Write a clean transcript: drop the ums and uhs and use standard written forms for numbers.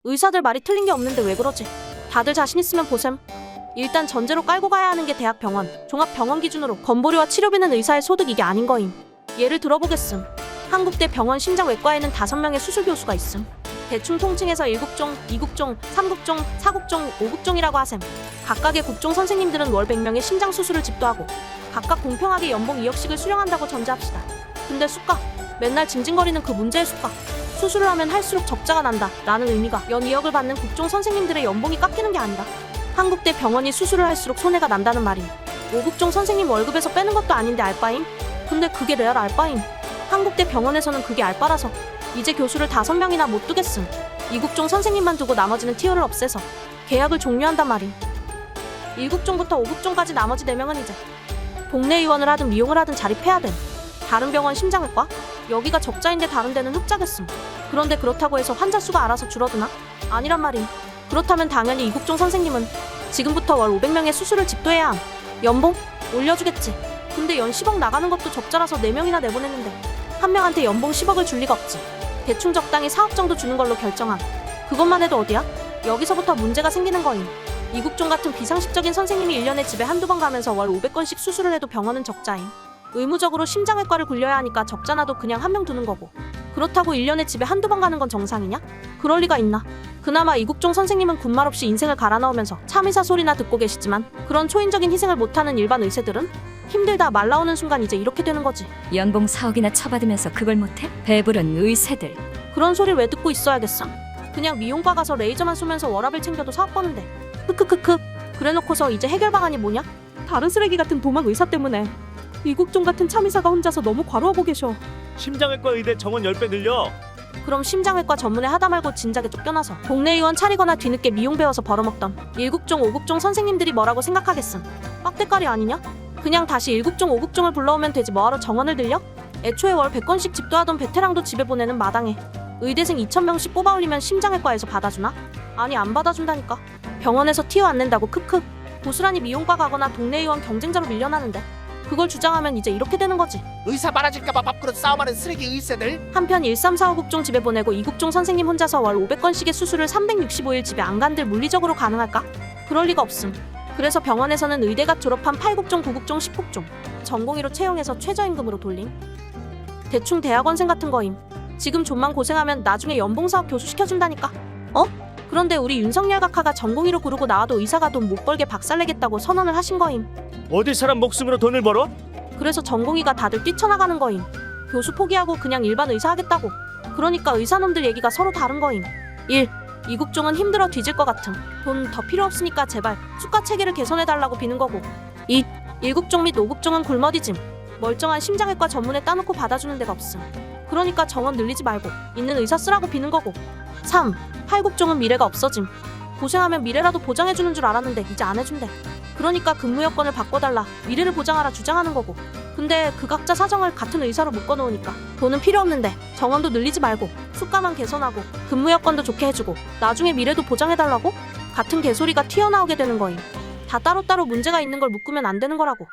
의사들 말이 틀린 게 없는데 왜 그러지? 다들 자신 있으면 보셈. 일단 전제로 깔고 가야 하는 게 대학병원, 종합병원 기준으로 건보료와 치료비는 의사의 소득 이게 아닌 거임. 예를 들어보겠음. 한국대 병원 심장외과에는 5명의 수술교수가 있음. 대충 통칭해서 1국종, 2국종, 3국종, 4국종, 5국종이라고 하셈. 각각의 국종 선생님들은 월 100명의 심장 수술을 집도하고 각각 공평하게 연봉 2억씩을 수령한다고 전제합시다. 근데 수가, 맨날 징징거리는 그 문제의 수가. 수술을 하면 할수록 적자가 난다 라는 의미가 연 2억을 받는 국종 선생님들의 연봉이 깎이는 게 아니라 한국대 병원이 수술을 할수록 손해가 난다는 말임. 5국종 선생님 월급에서 빼는 것도 아닌데 알바임? 근데 그게 레알 알바임. 한국대 병원에서는 그게 알바라서 이제 교수를 5명이나 못 두겠음. 2국종 선생님만 두고 나머지는 티어를 없애서 계약을 종료한단 말임. 1국종부터 5국종까지 나머지 4명은 이제 동네 의원을 하든 미용을 하든 자립해야 됨. 다른 병원 심장외과? 여기가 적자인데 다른 데는 흑자겠음. 그런데 그렇다고 해서 환자 수가 알아서 줄어드나? 아니란 말임. 그렇다면 당연히 2국종 선생님은 지금부터 월 500명의 수술을 집도해야 함. 연봉? 올려주겠지. 근데 연 10억 나가는 것도 적자라서 4명이나 내보냈는데 한 명한테 연봉 10억을 줄 리가 없지. 대충 적당히 4억 정도 주는 걸로 결정함. 그것만 해도 어디야? 여기서부터 문제가 생기는 거임. 2국종 같은 비상식적인 선생님이 1년에 집에 한두 번 가면서 월 500건씩 수술을 해도 병원은 적자임. 의무적으로 심장외과를 굴려야 하니까 적자나도 그냥 한 명 두는 거고. 그렇다고 1년에 집에 한두 번 가는 건 정상이냐? 그럴 리가 있나? 그나마 2국종 선생님은 군말 없이 인생을 갈아 넣으면서 참의사 소리나 듣고 계시지만 그런 초인적인 희생을 못하는 일반 의사들은 힘들다 말 나오는 순간 이제 이렇게 되는 거지. 연봉 4억이나 쳐받으면서 그걸 못해? 배부른 의사들. 그런 소리 왜 듣고 있어야겠어? 그냥 미용과 가서 레이저만 쏘면서 워라밸 챙겨도 사업 버는데. 크크크크. 그래놓고서 이제 해결 방안이 뭐냐? 다른 쓰레기 같은 도망 의사 때문에 2국종 같은 참의사가 혼자서 너무 과로하고 계셔. 심장외과 의대 정원 10배 늘려. 그럼 심장외과 전문에 하다 말고 진작에 쫓겨나서 동네 의원 차리거나 뒤늦게 미용 배워서 벌어먹던 1국종, 5국종 선생님들이 뭐라고 생각하겠음. 빡대가리 아니냐? 그냥 다시 1국종, 5국종을 불러오면 되지 뭐하러 정원을 들려? 애초에 월 100건씩 집도하던 베테랑도 집에 보내는 마당에 의대생 2,000명씩 뽑아올리면 심장외과에서 받아주나? 아니 안 받아준다니까. 병원에서 티어 안 낸다고 크크. 고스란히 미용과 가거나 동네 의원 경쟁자로 밀려나는데 그걸 주장하면 이제 이렇게 되는 거지. 의사 많아질까봐 밥그릇 싸움하는 쓰레기 의사들. 한편 1345국종 집에 보내고 2국종 선생님 혼자서 월 500건씩의 수술을 365일 집에 안 간들 물리적으로 가능할까? 그럴 리가 없음. 그래서 병원에서는 의대갓 졸업한 8국종, 9국종, 10국종 전공의로 채용해서 최저임금으로 돌림. 대충 대학원생 같은 거임. 지금 좀만 고생하면 나중에 연봉사업 교수 시켜준다니까. 어? 그런데 우리 윤석열 각하가 전공의로 구르고 나와도 의사가 돈 못 벌게 박살내겠다고 선언을 하신 거임. 어디 사람 목숨으로 돈을 벌어? 그래서 전공의가 다들 뛰쳐나가는 거임. 교수 포기하고 그냥 일반 의사 하겠다고. 그러니까 의사놈들 얘기가 서로 다른 거임. 1. 2국종은 힘들어 뒤질 것 같음. 돈 더 필요 없으니까 제발 수가 체계를 개선해달라고 비는 거고. 2. 1국종 및 5국종은 굶어디짐. 멀쩡한 심장외과 전문에 따놓고 받아주는 데가 없음. 그러니까 정원 늘리지 말고 있는 의사 쓰라고 비는 거고. 3. 8국종은 미래가 없어짐. 고생하면 미래라도 보장해주는 줄 알았는데 이제 안 해준대. 그러니까 근무 여건을 바꿔달라, 미래를 보장하라 주장하는 거고. 근데 그 각자 사정을 같은 의사로 묶어놓으니까 돈은 필요 없는데 정원도 늘리지 말고 수가만 개선하고 근무 여건도 좋게 해주고 나중에 미래도 보장해달라고? 같은 개소리가 튀어나오게 되는 거임. 다 따로따로 문제가 있는 걸 묶으면 안 되는 거라고.